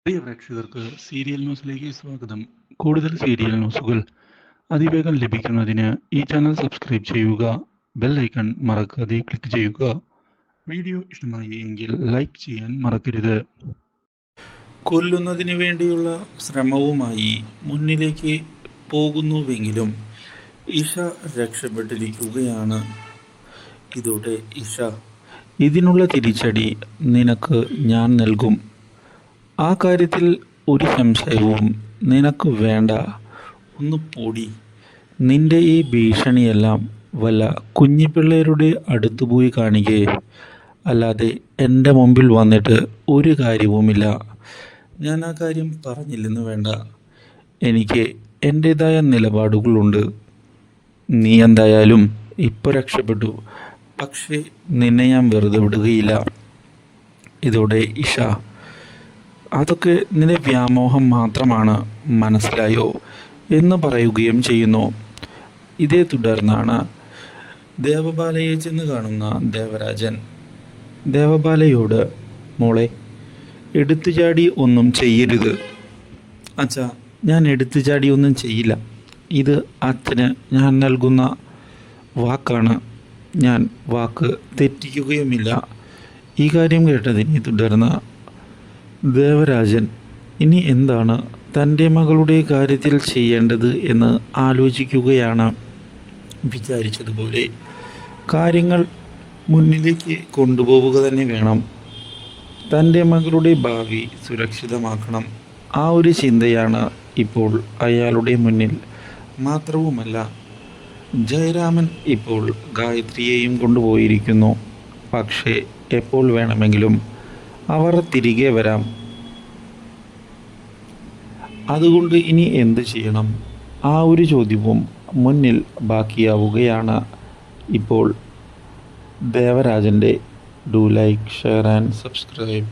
പ്രിയ പ്രേക്ഷകർക്ക് സീരിയൽ ന്യൂസിലേക്ക് സ്വാഗതം. കൂടുതൽ സീരിയൽ ന്യൂസുകൾ അതിവേഗം ലഭിക്കുന്നതിന് ഈ ചാനൽ സബ്സ്ക്രൈബ് ചെയ്യുക. ബെൽ ഐക്കൺ മറക്കാതെ ക്ലിക്ക് ചെയ്യുക. വീഡിയോ ഇഷ്ടമായി എങ്കിൽ ലൈക്ക് ചെയ്യാൻ മറക്കരുത്. കൊല്ലുന്നതിന് വേണ്ടിയുള്ള ശ്രമവുമായി മുന്നിലേക്ക് പോകുന്നുവെങ്കിലും ഇഷ രക്ഷപ്പെട്ടിരിക്കുകയാണ്. ഇതോടെ ഇഷ, ഇതിനുള്ള തിരിച്ചടി നിനക്ക് ഞാൻ നൽകും. ആ കാര്യത്തിൽ ഒരു സംശയവും നിനക്ക് വേണ്ട. ഒന്ന് പൊടി. നിന്റെ ഈ ഭീഷണിയെല്ലാം വല്ല കുഞ്ഞിപ്പിള്ളേരുടെ അടുത്ത് പോയി കാണിക്കേ, അല്ലാതെ എൻ്റെ മുമ്പിൽ വന്നിട്ട് ഒരു കാര്യവുമില്ല. ഞാൻ ആ കാര്യം പറഞ്ഞില്ലെന്ന് വേണ്ട. എനിക്ക് എൻ്റേതായ നിലപാടുകളുണ്ട്. നീ എന്തായാലും ഇപ്പോൾ രക്ഷപ്പെട്ടു, പക്ഷേ നിന്നെ ഞാൻ വെറുതെ വിടുകയില്ല. ഇതോടെ ഇഷ, അതൊക്കെ നിന്റെ വ്യാമോഹം മാത്രമാണ്, മനസ്സിലായോ എന്ന് പറയുകയും ചെയ്യുന്നു. ഇതേ തുടർന്നാണ് ദേവബാലയെ ചെന്ന് കാണുന്ന ദേവരാജൻ ദേവബാലയോട്, മോളെ, എടുത്തുചാടി ഒന്നും ചെയ്യരുത്. അച്ഛാ, ഞാൻ എടുത്തുചാടി ഒന്നും ചെയ്യില്ല. ഇത് അച്ഛന് ഞാൻ നൽകുന്ന വാക്കാണ്. ഞാൻ വാക്ക് തെറ്റിക്കുകയുമില്ല. ഈ കാര്യം കേട്ടതിനെ തുടർന്ന് ദേവരാജൻ ഇനി എന്താണ് തൻ്റെ മകളുടെ കാര്യത്തിൽ ചെയ്യേണ്ടത് എന്ന് ആലോചിക്കുകയാണ്. വിചാരിച്ചതുപോലെ കാര്യങ്ങൾ മുന്നിലേക്ക് കൊണ്ടുപോവുക തന്നെ വേണം. തൻ്റെ മകളുടെ ഭാവി സുരക്ഷിതമാക്കണം. ആ ഒരു ചിന്തയാണ് ഇപ്പോൾ അയാളുടെ മുന്നിൽ. മാത്രവുമല്ല, ജയരാമൻ ഇപ്പോൾ ഗായത്രിയെയും കൊണ്ടുപോയിരിക്കുന്നു. പക്ഷേ എപ്പോൾ വേണമെങ്കിലും അവർ തിരികെ വരാം. അതുകൊണ്ട് ഇനി എന്ത് ചെയ്യണം? ആ ഒരു ചോദ്യവും മുന്നിൽ ബാക്കിയാവുകയാണ്. ഇപ്പോൾ ദേവരാജൻ്റെ do like, share and subscribe.